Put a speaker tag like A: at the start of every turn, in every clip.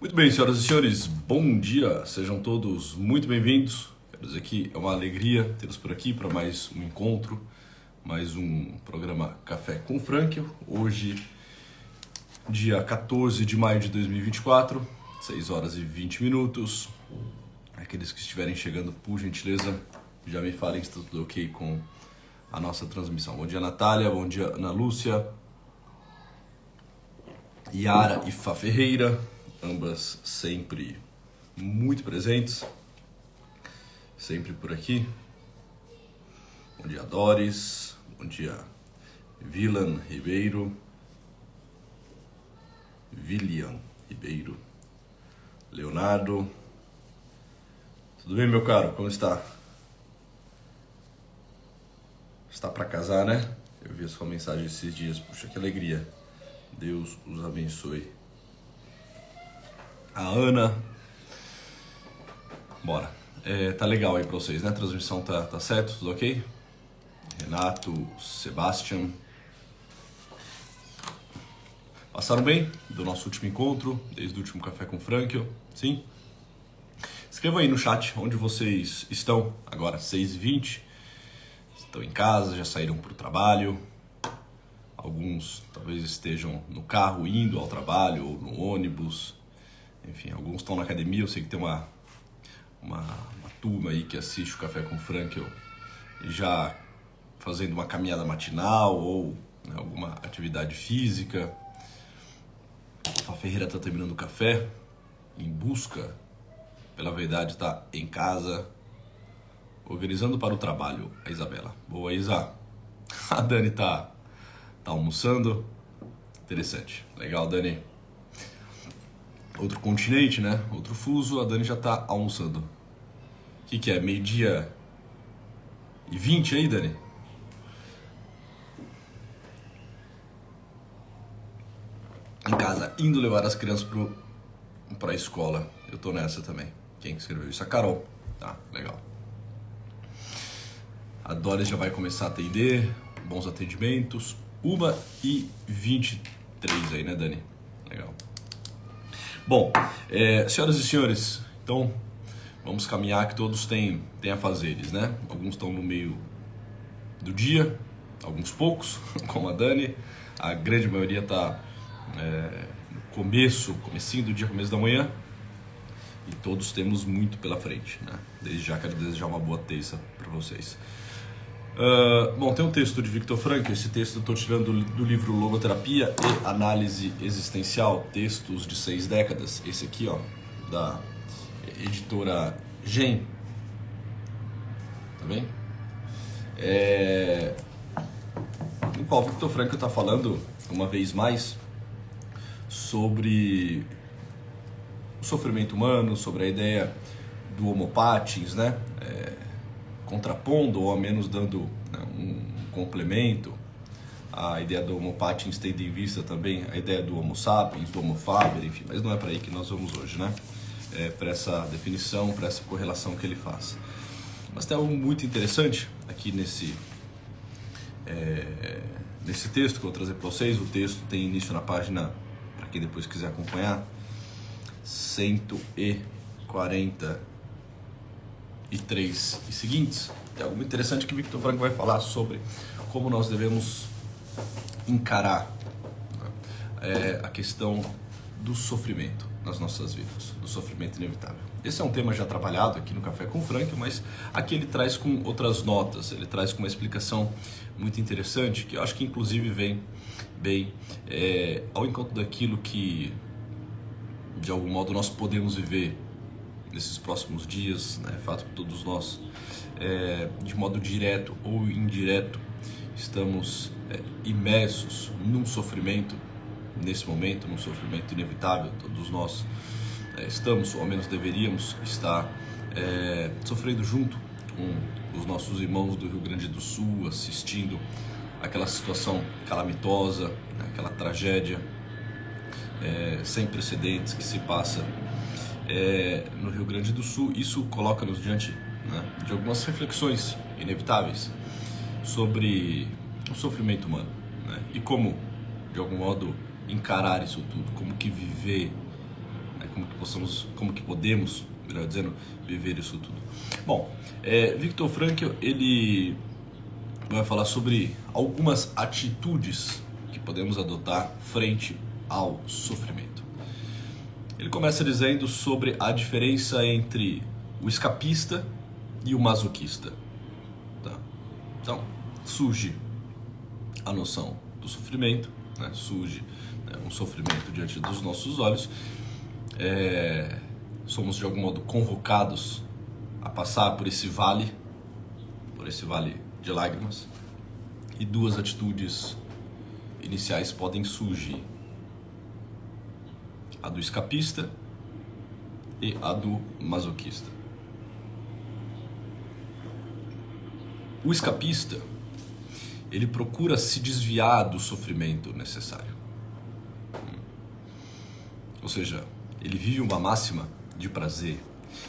A: Muito bem, senhoras e senhores, bom dia, sejam todos muito bem-vindos. Quero dizer que é uma alegria tê-los por aqui para mais um encontro, mais um programa Café com Franklin. Hoje, dia 14 de maio de 2024, 6 horas e 20 minutos. Aqueles que estiverem chegando, por gentileza, já me falem se está tudo ok com a nossa transmissão. Bom dia, Natália, bom dia, Ana Lúcia, Yara e Fá Ferreira. Ambas sempre muito presentes, sempre por aqui. Bom dia, Doris. Bom dia, William Ribeiro. Leonardo. Tudo bem, meu caro? Como está? Está para casar, né? Eu vi a sua mensagem esses dias. Puxa, que alegria. Deus os abençoe. A Ana. Bora. Tá legal aí pra vocês, né? A transmissão tá certo, tudo ok? Renato, Sebastian. Passaram bem do nosso último encontro, desde o último Café com Franklin? Sim? Escrevam aí no chat onde vocês estão agora, 6h20. Estão em casa, já saíram pro trabalho. Alguns talvez estejam no carro indo ao trabalho ou no ônibus. Enfim, alguns estão na academia. Eu sei que tem uma turma aí que assiste o Café com Franklin já fazendo uma caminhada matinal ou, né, alguma atividade física. A Ferreira está terminando o café, em busca pela verdade, está em casa, organizando para o trabalho. A Isabela. Boa, Isa. A Dani tá almoçando. Interessante. Legal, Dani. Outro continente, né? Outro fuso, a Dani já tá almoçando. O que é? 12h20 aí, Dani? Em casa, indo levar as crianças pra escola. Eu tô nessa também. Quem escreveu isso? A Carol. Tá, legal. A Doris já vai começar a atender. Bons atendimentos. 1h23 aí, né, Dani? Legal. Bom, senhoras e senhores, então vamos caminhar, que todos têm afazeres, né? Alguns estão no meio do dia, alguns poucos, como a Dani. A grande maioria está no comecinho do dia, começo da manhã. E todos temos muito pela frente, né? Desde já quero desejar uma boa terça para vocês. Bom, tem um texto de Viktor Frankl. Esse texto eu estou tirando do livro Logoterapia e Análise Existencial, textos de 6 décadas. Esse aqui, ó, da editora Gen. Tá bem? Em qual Viktor Frankl está falando, uma vez mais, sobre o sofrimento humano, sobre a ideia do Homo Patiens, né? Contrapondo ou ao menos dando, né, um complemento à ideia do Homo Patiens, tendo em vista também a ideia do Homo Sapiens, do Homo Faber, enfim, mas não é para aí que nós vamos hoje, né? Para essa definição, para essa correlação que ele faz. Mas tem algo muito interessante aqui nesse texto que eu vou trazer para vocês. O texto tem início na página, para quem depois quiser acompanhar, 143 e seguintes. Tem algo muito interessante que o Viktor Frankl vai falar sobre como nós devemos encarar, né, a questão do sofrimento nas nossas vidas, do sofrimento inevitável. Esse é um tema já trabalhado aqui no Café com Frankl, mas aqui ele traz com outras notas, ele traz com uma explicação muito interessante, que eu acho que inclusive vem bem ao encontro daquilo que de algum modo nós podemos viver nesses próximos dias, né? Fato que todos nós, de modo direto ou indireto, estamos imersos num sofrimento, nesse momento, num sofrimento inevitável. Todos nós estamos, ou ao menos deveríamos estar, sofrendo junto com os nossos irmãos do Rio Grande do Sul, assistindo aquela situação calamitosa, né? Aquela tragédia sem precedentes que se passa no Rio Grande do Sul. Isso coloca-nos diante, né, de algumas reflexões inevitáveis sobre o sofrimento humano, né, e como, de algum modo, encarar isso tudo, como que viver né? Como que podemos, melhor dizendo, viver isso tudo. Bom, Viktor Frankl, ele vai falar sobre algumas atitudes que podemos adotar frente ao sofrimento. Ele começa dizendo sobre a diferença entre o escapista e o masoquista. Tá? Então, surge a noção do sofrimento, né? Surge, né, um sofrimento diante dos nossos olhos. Somos de algum modo convocados a passar por esse vale de lágrimas, e duas atitudes iniciais podem surgir: a do escapista e a do masoquista. O escapista, ele procura se desviar do sofrimento necessário. Ou seja, ele vive uma máxima de prazer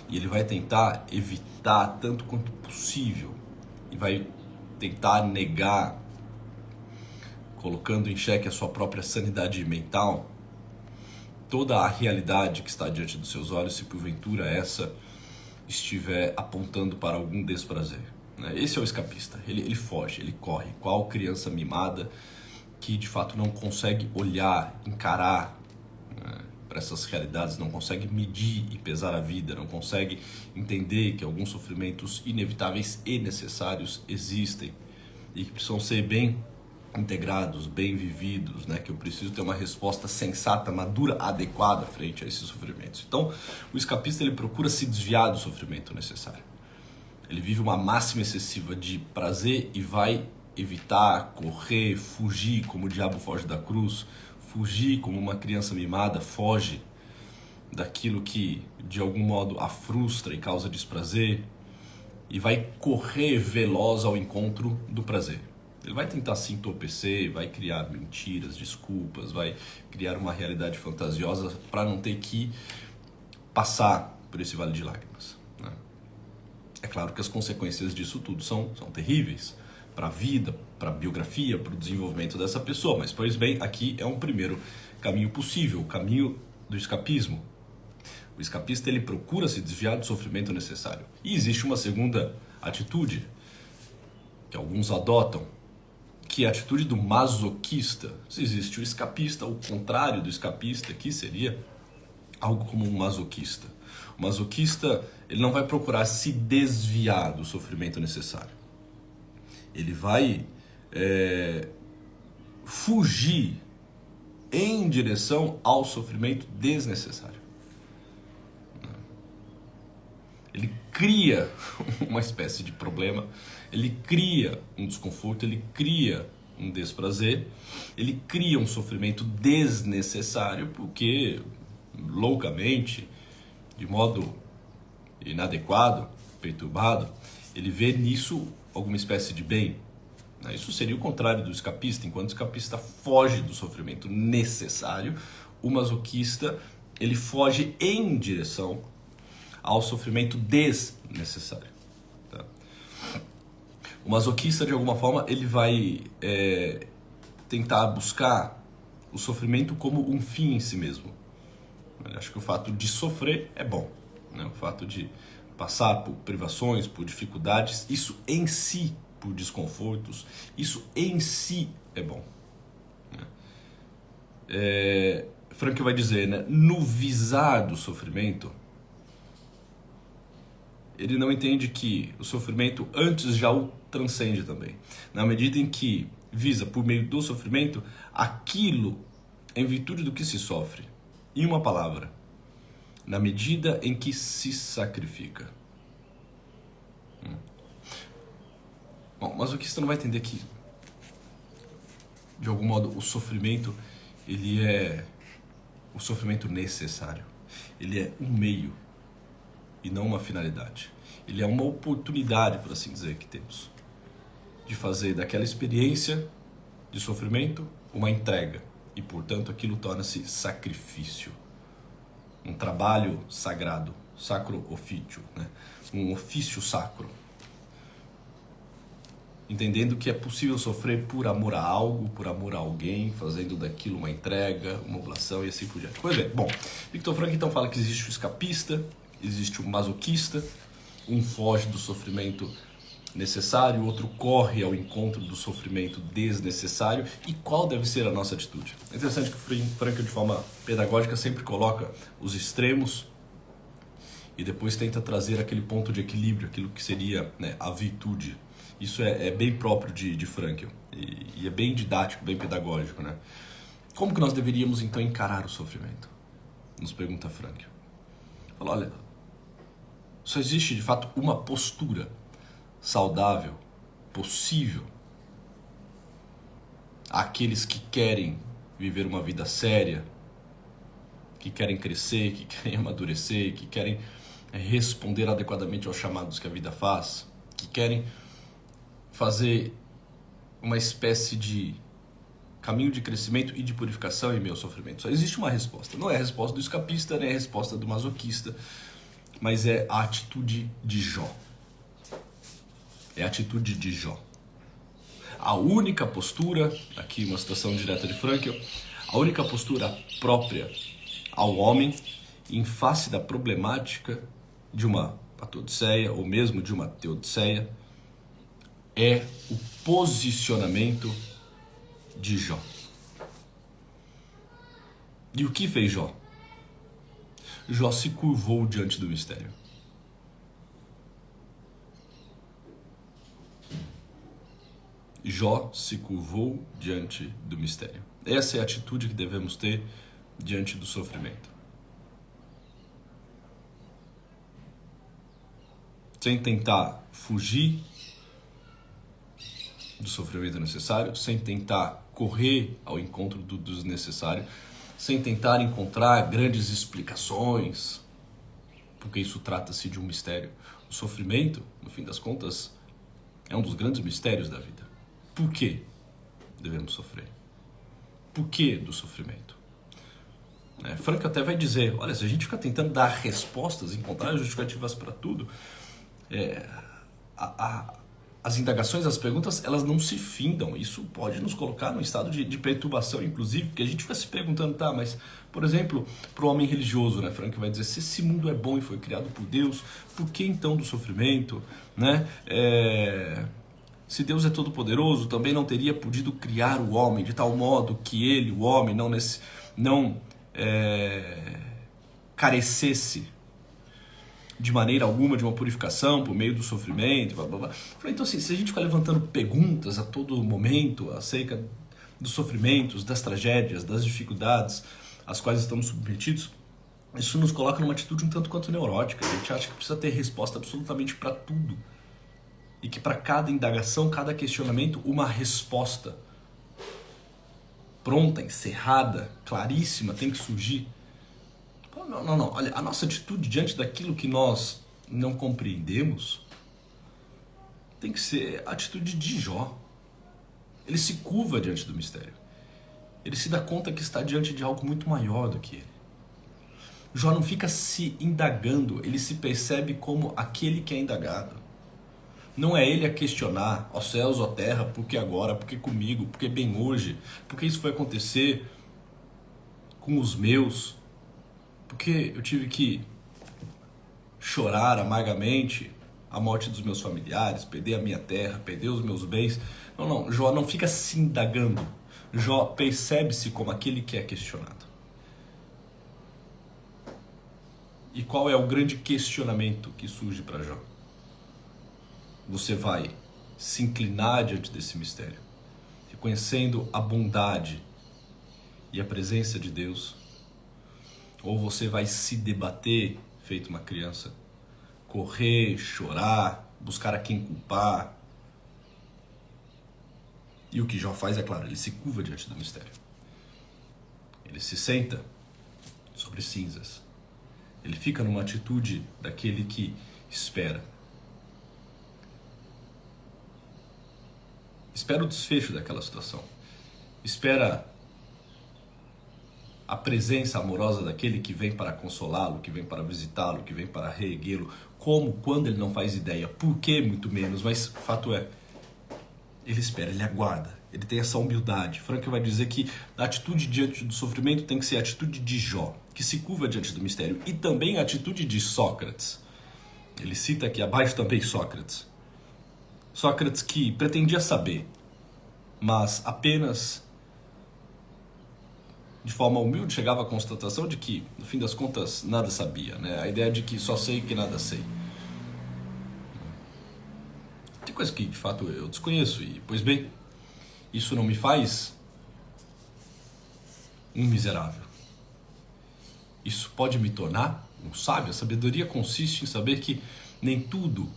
A: e ele vai tentar evitar tanto quanto possível e vai tentar negar, colocando em xeque a sua própria sanidade mental, toda a realidade que está diante dos seus olhos, se porventura essa estiver apontando para algum desprazer. Esse é o escapista. Ele foge, ele corre. Qual criança mimada que de fato não consegue olhar, encarar, né, para essas realidades, não consegue medir e pesar a vida, não consegue entender que alguns sofrimentos inevitáveis e necessários existem e que precisam ser bem integrados, bem vividos, né? Que eu preciso ter uma resposta sensata, madura, adequada frente a esses sofrimentos. Então, o escapista, ele procura se desviar do sofrimento necessário. Ele vive uma máxima excessiva de prazer e vai evitar, correr, fugir como o diabo foge da cruz, fugir como uma criança mimada foge daquilo que de algum modo a frustra e causa desprazer, e vai correr veloz ao encontro do prazer. Ele vai tentar se entorpecer, vai criar mentiras, desculpas, vai criar uma realidade fantasiosa para não ter que passar por esse vale de lágrimas, né? É claro que as consequências disso tudo são terríveis para a vida, para a biografia, para o desenvolvimento dessa pessoa. Mas, pois bem, aqui é um primeiro caminho possível, o caminho do escapismo. O escapista, ele procura se desviar do sofrimento necessário. E existe uma segunda atitude que alguns adotam, que é a atitude do masoquista. Se existe o escapista, o contrário do escapista aqui seria algo como um masoquista. O masoquista, ele não vai procurar se desviar do sofrimento necessário. Ele vai fugir em direção ao sofrimento desnecessário. Ele cria uma espécie de problema, ele cria um desconforto, ele cria um desprazer, ele cria um sofrimento desnecessário, porque loucamente, de modo inadequado, perturbado, ele vê nisso alguma espécie de bem. Isso seria o contrário do escapista. Enquanto o escapista foge do sofrimento necessário, o masoquista, ele foge em direção ao sofrimento desnecessário. Tá? O masoquista, de alguma forma, ele vai tentar buscar o sofrimento como um fim em si mesmo. Eu acho que o fato de sofrer é bom, né? O fato de passar por privações, por dificuldades, isso em si, por desconfortos, isso em si é bom. Frankl vai dizer, né, no visar do sofrimento, ele não entende que o sofrimento antes já o transcende também. Na medida em que visa, por meio do sofrimento, aquilo em virtude do que se sofre. Em uma palavra, na medida em que se sacrifica. Bom, mas o que você não vai entender que, de algum modo, o sofrimento, ele é o sofrimento necessário. Ele é um meio e não uma finalidade. Ele é uma oportunidade, por assim dizer, que temos de fazer daquela experiência de sofrimento uma entrega. E, portanto, aquilo torna-se sacrifício. Um trabalho sagrado, sacro ofício, né? Um ofício sacro. entendendo que é possível sofrer por amor a algo, por amor a alguém, fazendo daquilo uma entrega, uma oblação e assim por diante. Pois bem, bom, Viktor Frankl então fala que existe o escapista, existe o masoquista, um foge do sofrimento necessário, o outro corre ao encontro do sofrimento desnecessário. E qual deve ser a nossa atitude? É interessante que o Frankl, de forma pedagógica, sempre coloca os extremos e depois tenta trazer aquele ponto de equilíbrio, aquilo que seria, né, a virtude. Isso é bem próprio de Frankl e é bem didático, bem pedagógico, né? Como que nós deveríamos então encarar o sofrimento? Nos pergunta Frankl. Fala, olha, só existe de fato uma postura saudável, possível, àqueles que querem viver uma vida séria, que querem crescer, que querem amadurecer, que querem responder adequadamente aos chamados que a vida faz, que querem fazer uma espécie de caminho de crescimento e de purificação em meio ao sofrimento. Só existe uma resposta. Não é a resposta do escapista, nem a resposta do masoquista, mas é a atitude de Jó. É a atitude de Jó. A única postura, aqui uma citação direta de Frankl, a única postura própria ao homem em face da problemática de uma patodiceia ou mesmo de uma teodiceia é o posicionamento de Jó. E o que fez Jó? Jó se curvou diante do mistério. Jó se curvou diante do mistério. Essa é a atitude que devemos ter diante do sofrimento. Sem tentar fugir do sofrimento necessário, sem tentar correr ao encontro do desnecessário, sem tentar encontrar grandes explicações, porque isso trata-se de um mistério. O sofrimento, no fim das contas, é um dos grandes mistérios da vida. Por que devemos sofrer? Por que do sofrimento? Frankl até vai dizer, olha, se a gente ficar tentando dar respostas, encontrar justificativas para tudo, as indagações, as perguntas, elas não se findam. Isso pode nos colocar num estado de perturbação, inclusive, porque a gente fica se perguntando, tá, mas, por exemplo, para o homem religioso, né, Frankl vai dizer, se esse mundo é bom e foi criado por Deus, por que então do sofrimento, né? Se Deus é todo poderoso, também não teria podido criar o homem de tal modo que ele, o homem, não carecesse de maneira alguma de uma purificação por meio do sofrimento, blá, blá, blá. Então assim, se a gente ficar levantando perguntas a todo momento acerca dos sofrimentos, das tragédias, das dificuldades às quais estamos submetidos, isso nos coloca numa atitude um tanto quanto neurótica. A gente acha que precisa ter resposta absolutamente para tudo. E que para cada indagação, cada questionamento, uma resposta pronta, encerrada, claríssima tem que surgir. Não. Olha, a nossa atitude diante daquilo que nós não compreendemos tem que ser a atitude de Jó. Ele se curva diante do mistério. Ele se dá conta que está diante de algo muito maior do que ele. Jó não fica se indagando, ele se percebe como aquele que é indagado. Não é ele a questionar, ó céus, ó terra, por que agora, por que comigo, por que bem hoje, por que isso foi acontecer com os meus, por que eu tive que chorar amargamente a morte dos meus familiares, perder a minha terra, perder os meus bens. Não, Jó não fica se indagando, Jó percebe-se como aquele que é questionado. E qual é o grande questionamento que surge para Jó? Você vai se inclinar diante desse mistério, reconhecendo a bondade e a presença de Deus, ou você vai se debater, feito uma criança, correr, chorar, buscar a quem culpar. E o que Jó faz, é claro, ele se curva diante do mistério. Ele se senta sobre cinzas. Ele fica numa atitude daquele que espera. Espera o desfecho daquela situação. Espera a presença amorosa daquele que vem para consolá-lo, que vem para visitá-lo, que vem para reerguê-lo. Como, quando ele não faz ideia. Por que, muito menos. Mas o fato é, Ele espera, ele aguarda, ele tem essa humildade. Frankl vai dizer que a atitude diante do sofrimento tem que ser a atitude de Jó, que se curva diante do mistério, e também a atitude de Sócrates. Ele cita aqui abaixo também Sócrates. Sócrates que pretendia saber, mas apenas de forma humilde chegava à constatação de que, no fim das contas, nada sabia, né? A ideia de que só sei que nada sei. Tem coisa que, de fato, eu desconheço e, pois bem, isso não me faz um miserável. Isso pode me tornar um sábio. A sabedoria consiste em saber que nem tudo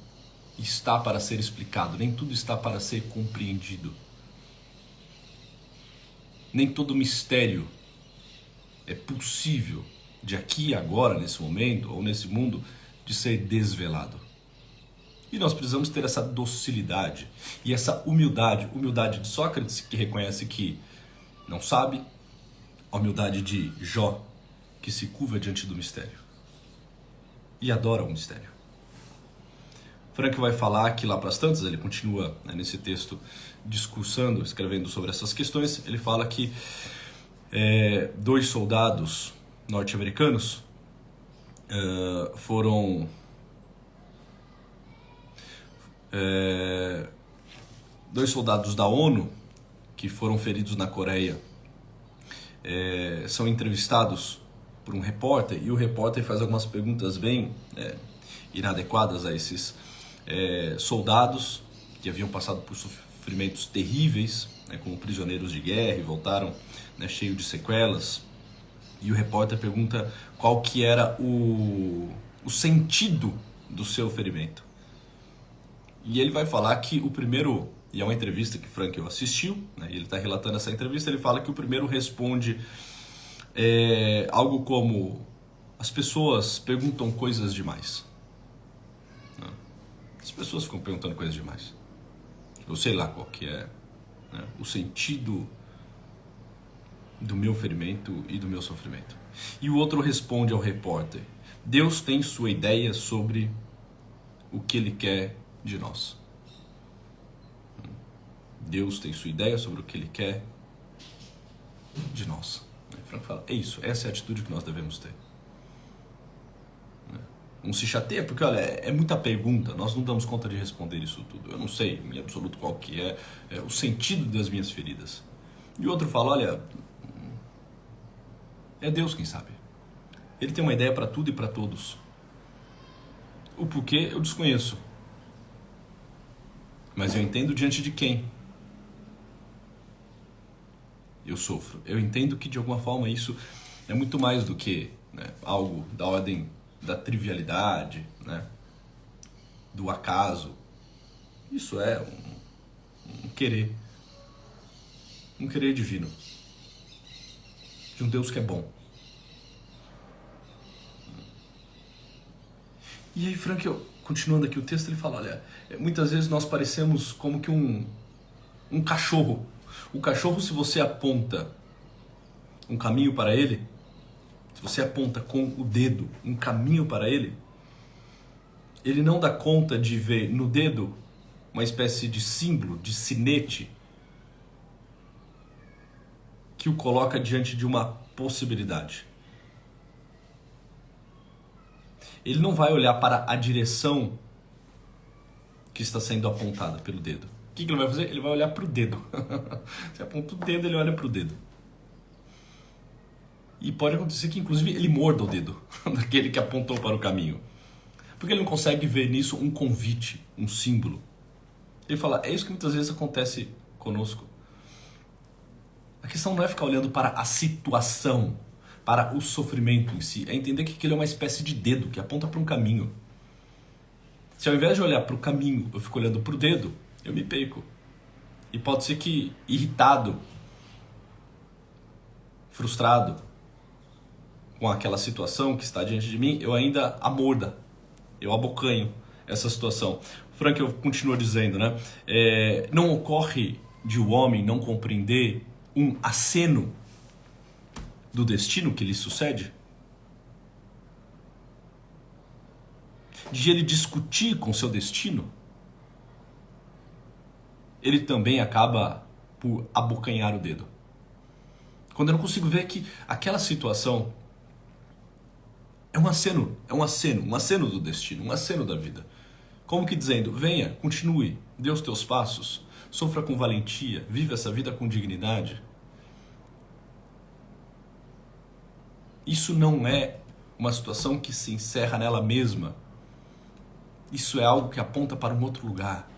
A: está para ser explicado, nem tudo está para ser compreendido. Nem todo mistério é possível, de aqui e agora, nesse momento, ou nesse mundo, de ser desvelado. E nós precisamos ter essa docilidade e essa humildade. Humildade de Sócrates, que reconhece que não sabe. A humildade de Jó, que se curva diante do mistério e adora o mistério. Frankl vai falar que lá para as tantas, ele continua, né, nesse texto discursando, escrevendo sobre essas questões. Ele fala que 2 soldados norte-americanos foram dois soldados da ONU que foram feridos na Coreia são entrevistados por um repórter, e o repórter faz algumas perguntas bem inadequadas a esses soldados que haviam passado por sofrimentos terríveis, né, como prisioneiros de guerra, e voltaram, né, cheio de sequelas. E o repórter pergunta qual que era o sentido do seu ferimento. E ele vai falar que o primeiro, e é uma entrevista que Frankl assistiu, né, e ele está relatando essa entrevista, ele fala que o primeiro responde algo como: as pessoas perguntam coisas demais. As pessoas ficam perguntando coisas demais. Eu sei lá qual que é, né, o sentido do meu ferimento e do meu sofrimento. E o outro responde ao repórter: Deus tem sua ideia sobre o que Ele quer de nós. Deus tem sua ideia sobre o que Ele quer de nós. Frankl fala, é isso, essa é a atitude que nós devemos ter. Não se chateia, porque olha, é muita pergunta, nós não damos conta de responder isso tudo. Eu não sei em absoluto qual que é o sentido das minhas feridas. E o outro fala, olha, é Deus quem sabe. Ele tem uma ideia para tudo e para todos. O porquê eu desconheço. Mas eu entendo diante de quem eu sofro. Eu entendo que de alguma forma isso é muito mais do que, né, algo da ordem da trivialidade, né, do acaso. Isso é um querer divino, de um Deus que é bom. E aí Frankl, continuando aqui o texto, ele fala, olha, muitas vezes nós parecemos como que um cachorro. O cachorro, se você aponta um caminho para ele, se você aponta com o dedo um caminho para ele, ele não dá conta de ver no dedo uma espécie de símbolo, de sinete, que o coloca diante de uma possibilidade. Ele não vai olhar para a direção que está sendo apontada pelo dedo. O que ele vai fazer? Ele vai olhar para o dedo. Você aponta o dedo, ele olha para o dedo. E pode acontecer que, inclusive, ele morda o dedo daquele que apontou para o caminho. Porque ele não consegue ver nisso um convite, um símbolo. Ele fala, é isso que muitas vezes acontece conosco. A questão não é ficar olhando para a situação, para o sofrimento em si. É entender que aquilo é uma espécie de dedo que aponta para um caminho. Se ao invés de olhar para o caminho, eu fico olhando para o dedo, eu me perco. E pode ser que, irritado, frustrado com aquela situação que está diante de mim, eu ainda a morda, eu abocanho essa situação. Frankl continua dizendo, né? Não ocorre de o homem não compreender um aceno do destino que lhe sucede? De ele discutir com seu destino? ele também acaba por abocanhar o dedo. Quando eu não consigo ver que aquela situação é um aceno do destino, um aceno da vida. Como que dizendo, venha, continue, dê os teus passos, sofra com valentia, vive essa vida com dignidade. Isso não é uma situação que se encerra nela mesma. Isso é algo que aponta para um outro lugar.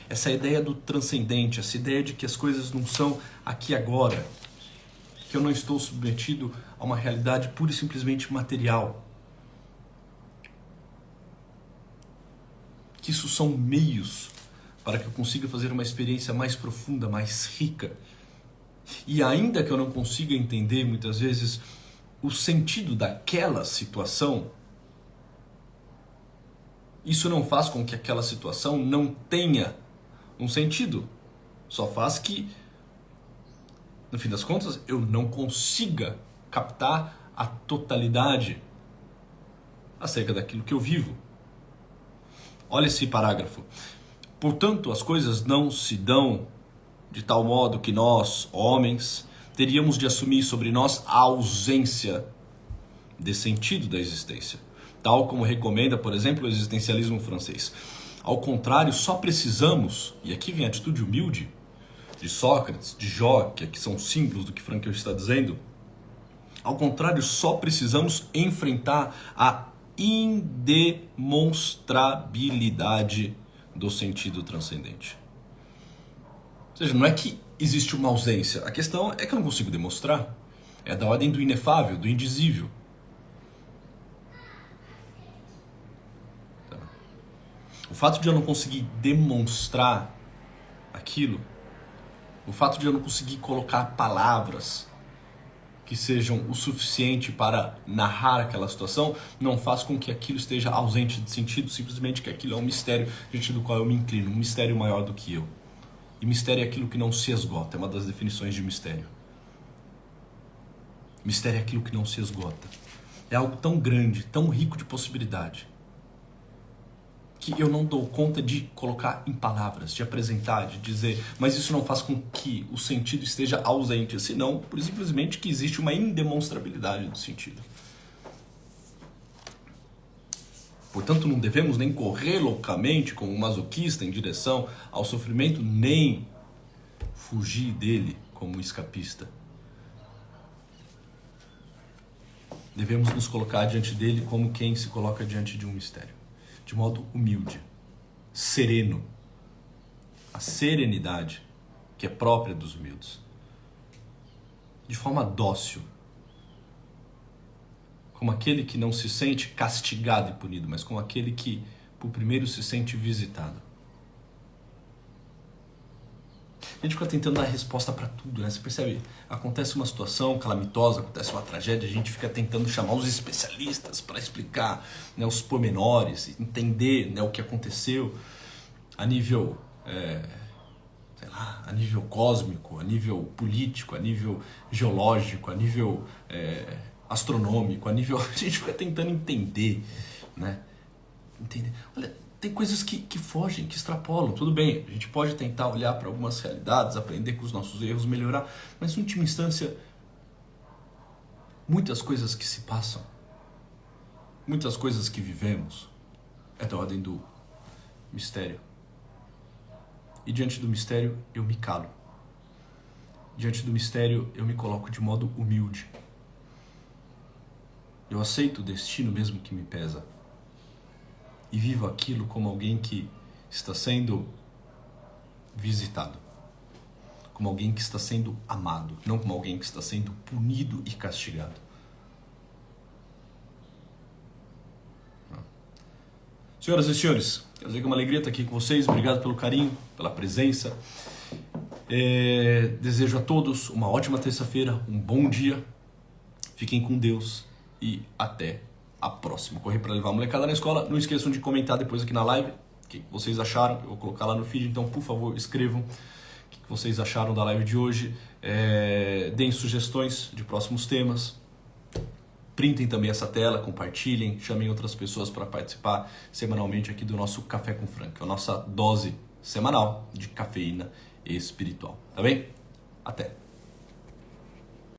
A: Essa ideia do transcendente, essa ideia de que as coisas não são aqui agora, que eu não estou submetido a uma realidade pura e simplesmente material. Que isso são meios para que eu consiga fazer uma experiência mais profunda, mais rica. E ainda que eu não consiga entender muitas vezes o sentido daquela situação, isso não faz com que aquela situação não tenha um sentido. Só faz que, no fim das contas, eu não consiga captar a totalidade acerca daquilo que eu vivo. Olha esse parágrafo. Portanto, as coisas não se dão de tal modo que nós, homens, teríamos de assumir sobre nós a ausência de sentido da existência, tal como recomenda, por exemplo, o existencialismo francês. Ao contrário, só precisamos, e aqui vem a atitude humilde de Sócrates, de Jó, que aqui são símbolos do que Frankl está dizendo, ao contrário, só precisamos enfrentar a indemonstrabilidade do sentido transcendente. Ou seja, não é que existe uma ausência, a questão é que eu não consigo demonstrar. É da ordem do inefável, do indizível. O fato de eu não conseguir demonstrar aquilo, o fato de eu não conseguir colocar palavras que sejam o suficiente para narrar aquela situação, não faz com que aquilo esteja ausente de sentido, simplesmente que aquilo é um mistério diante do qual eu me inclino, um mistério maior do que eu. E mistério é aquilo que não se esgota, é uma das definições de mistério. Mistério é aquilo que não se esgota. É algo tão grande, tão rico de possibilidade, que eu não dou conta de colocar em palavras, de apresentar, de dizer, mas isso não faz com que o sentido esteja ausente, senão, por simplesmente que existe uma indemonstrabilidade do sentido. Portanto, não devemos nem correr loucamente como um masoquista em direção ao sofrimento, nem fugir dele como um escapista. Devemos nos colocar diante dele como quem se coloca diante de um mistério. De modo humilde, sereno. A serenidade que é própria dos humildes. De forma dócil. Como aquele que não se sente castigado e punido, mas como aquele que, por primeiro, se sente visitado. A gente fica tentando dar resposta para tudo, né? Você percebe? Acontece uma situação calamitosa, acontece uma tragédia, a gente fica tentando chamar os especialistas para explicar, né, os pormenores, entender, né, o que aconteceu a nível, a nível cósmico, a nível político, a nível geológico, a nível astronômico, a nível... A gente fica tentando entender, né? Entender. Olha, tem coisas que fogem, que extrapolam. Tudo bem, a gente pode tentar olhar para algumas realidades, aprender com os nossos erros, melhorar, mas em última instância, muitas coisas que se passam, muitas coisas que vivemos, é da ordem do mistério. E diante do mistério, eu me calo. Diante do mistério, eu me coloco de modo humilde. Eu aceito o destino mesmo que me pesa. E vivo aquilo como alguém que está sendo visitado. Como alguém que está sendo amado. Não como alguém que está sendo punido e castigado. Senhoras e senhores, quero dizer que é uma alegria estar aqui com vocês. Obrigado pelo carinho, pela presença. Desejo a todos uma ótima terça-feira, um bom dia. Fiquem com Deus e até a próxima. Correr para levar a molecada na escola. Não esqueçam de comentar depois aqui na live o que vocês acharam. Eu vou colocar lá no feed, então por favor escrevam o que vocês acharam da live de hoje. Deem sugestões de próximos temas. Printem também essa tela, compartilhem, chamem outras pessoas para participar semanalmente aqui do nosso Café com Frank, a nossa dose semanal de cafeína espiritual. Tá bem? Até!